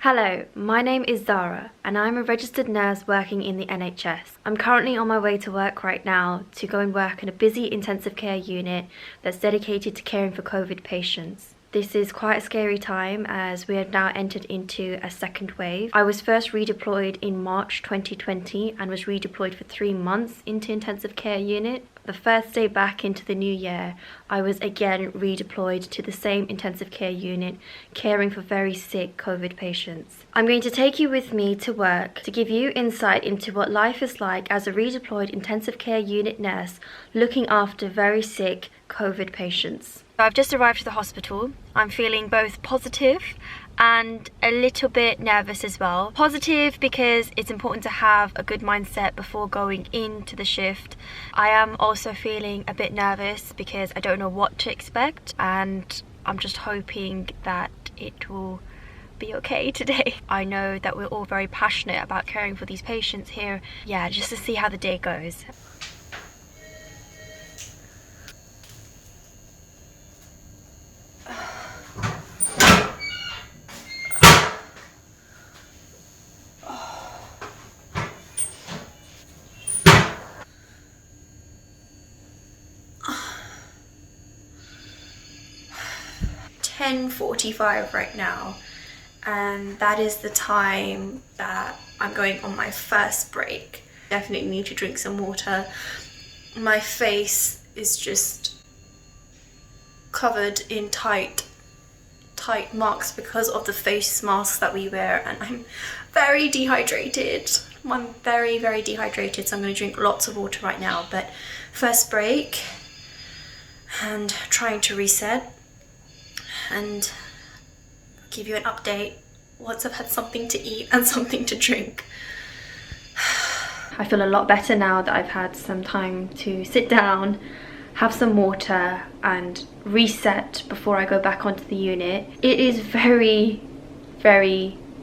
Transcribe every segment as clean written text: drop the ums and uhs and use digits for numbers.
Hello, my name is Zara and I'm a registered nurse working in the NHS. I'm currently on my way to work right now to go and work in a busy intensive care unit that's dedicated to caring for COVID patients. This is quite a scary time as we have now entered into a second wave. I was first redeployed in March 2020 and was redeployed for 3 months into intensive care unit. The first day back into the new year, I was again redeployed to the same intensive care unit, caring for very sick COVID patients. I'm going to take you with me to work to give you insight into what life is like as a redeployed intensive care unit nurse looking after very sick COVID patients. I've just arrived at the hospital. I'm feeling both positive and a little bit nervous as well. Positive because it's important to have a good mindset before going into the shift. I am also feeling a bit nervous because I don't know what to expect, and I'm just hoping that it will be okay today. I know that we're all very passionate about caring for these patients here. Yeah, just to see how the day goes. .45 right now, and that is the time that I'm going on my first break. Definitely need to drink some water. My face is just covered in tight marks because of the face masks that we wear, and I'm very dehydrated. I'm very dehydrated, so I'm going to drink lots of water right now. But first break and trying to reset and give you an update once I've had something to eat and something to drink. I feel a lot better now that I've had some time to sit down, have some water and reset before I go back onto the unit. It is very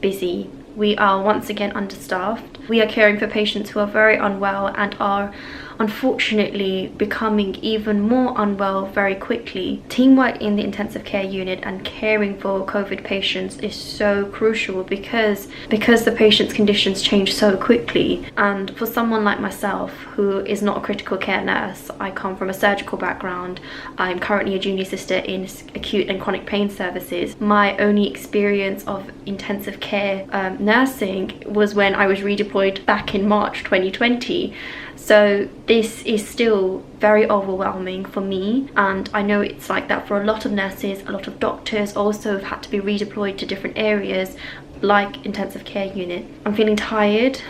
busy. We are once again understaffed. We are caring for patients who are very unwell and are unfortunately becoming even more unwell very quickly. Teamwork in the intensive care unit and caring for COVID patients is so crucial because the patient's conditions change so quickly. And for someone like myself who is not a critical care nurse, I come from a surgical background. I'm currently a junior sister in acute and chronic pain services. My only experience of intensive care nursing was when I was redeployed back in March 2020. So this is still very overwhelming for me, and I know it's like that for a lot of nurses. A lot of doctors also have had to be redeployed to different areas like intensive care unit. I'm feeling tired,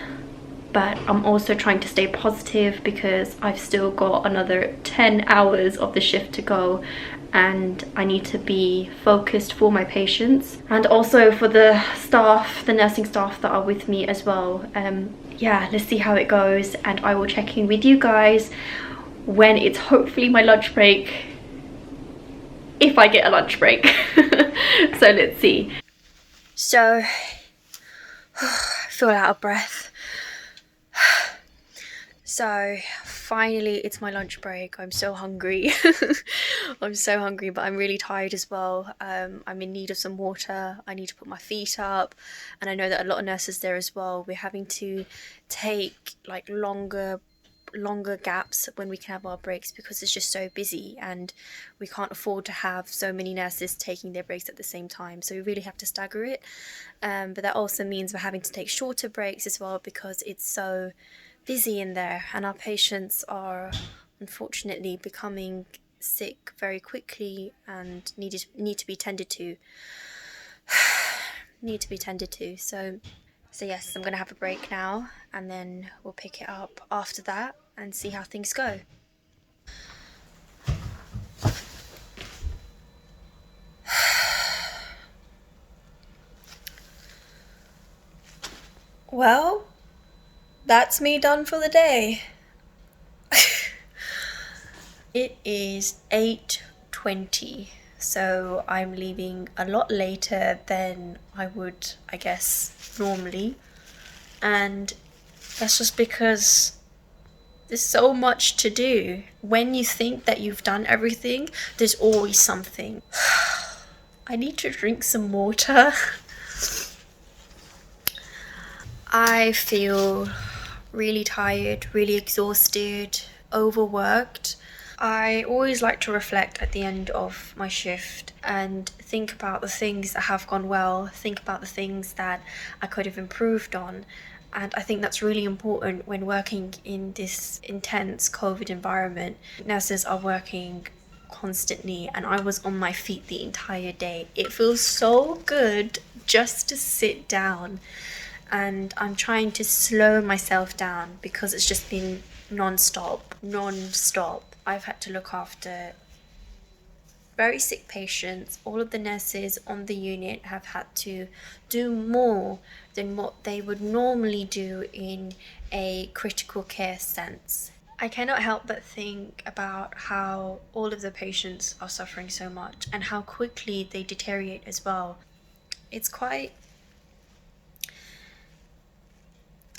but I'm also trying to stay positive because I've still got another 10 hours of the shift to go, and I need to be focused for my patients and also for the staff, the nursing staff that are with me as well. Yeah, let's see how it goes, and I will check in with you guys when it's hopefully my lunch break, if I get a lunch break. So let's see. So I feel out of breath. So finally it's my lunch break. I'm so hungry. I'm so hungry, but I'm really tired as well. I'm in need of some water. I need to put my feet up, and I know that a lot of nurses there as well, we're having to take like longer gaps when we can have our breaks because it's just so busy and we can't afford to have so many nurses taking their breaks at the same time, so we really have to stagger it. But that also means we're having to take shorter breaks as well because it's so busy in there, and our patients are unfortunately becoming sick very quickly and need to be tended to. So yes, I'm gonna have a break now, and then we'll pick it up after that and see how things go. Well, that's me done for the day. It is 8:20, so I'm leaving a lot later than I would, I guess, normally. And that's just because there's so much to do. When you think that you've done everything, there's always something. I need to drink some water. I feel really tired, really exhausted, overworked. I always like to reflect at the end of my shift and think about the things that have gone well, think about the things that I could have improved on. And I think that's really important when working in this intense COVID environment. Nurses are working constantly, and I was on my feet the entire day. It feels so good just to sit down, and I'm trying to slow myself down because it's just been non-stop. I've had to look after very sick patients. All of the nurses on the unit have had to do more than what they would normally do in a critical care sense. I cannot help but think about how all of the patients are suffering so much and how quickly they deteriorate as well. It's quite,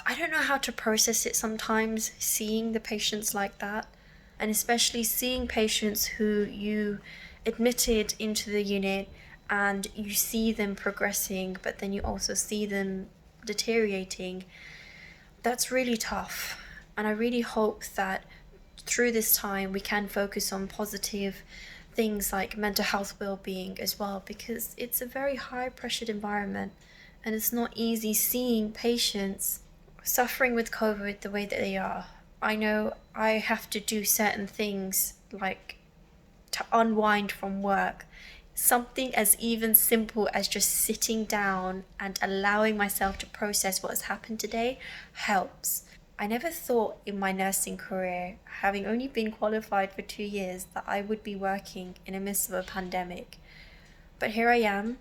I don't know how to process it sometimes, seeing the patients like that, and especially seeing patients who you admitted into the unit and you see them progressing, but then you also see them deteriorating. That's really tough. And I really hope that through this time we can focus on positive things like mental health well-being as well, because it's a very high pressured environment and it's not easy seeing patients suffering with COVID the way that they are. I know I have to do certain things like to unwind from work. Something as even simple as just sitting down and allowing myself to process what has happened today helps. I never thought in my nursing career, having only been qualified for 2 years, that I would be working in the midst of a pandemic. But here I am,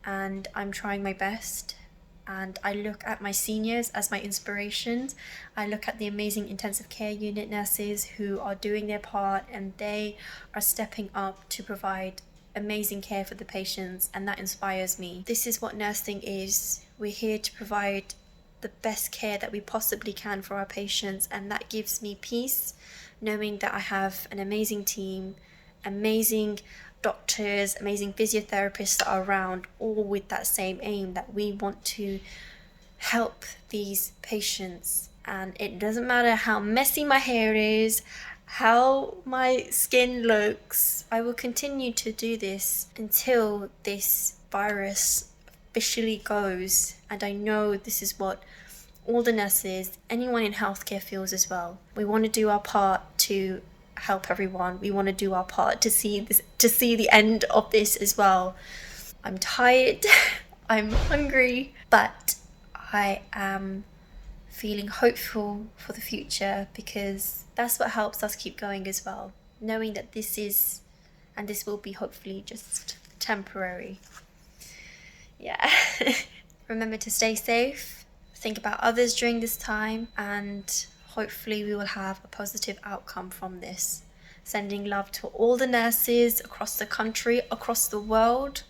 and I'm trying my best. And I look at my seniors as my inspirations. I look at the amazing intensive care unit nurses who are doing their part, and they are stepping up to provide amazing care for the patients, and that inspires me. This is what nursing is. We're here to provide the best care that we possibly can for our patients, and that gives me peace knowing that I have an amazing team, amazing doctors, amazing physiotherapists that are around, all with that same aim, that we want to help these patients. And it doesn't matter how messy my hair is, how my skin looks, I will continue to do this until this virus officially goes. And I know this is what all the nurses, anyone in healthcare feels as well. We want to do our part to help everyone. We want to do our part to see the end of this as well. I'm tired, I'm hungry, but I am feeling hopeful for the future, because that's what helps us keep going as well. Knowing that this is, and this will be hopefully just temporary. Yeah. Remember to stay safe, think about others during this time, and hopefully we will have a positive outcome from this. Sending love to all the nurses across the country, across the world,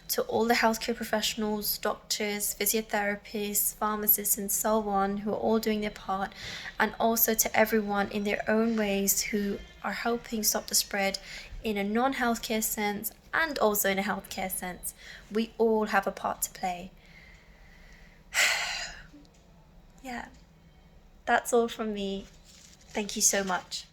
to all the healthcare professionals, doctors, physiotherapists, pharmacists, and so on, who are all doing their part, and also to everyone in their own ways who are helping stop the spread in a non-healthcare sense and also in a healthcare sense. We all have a part to play. Yeah, that's all from me. Thank you so much.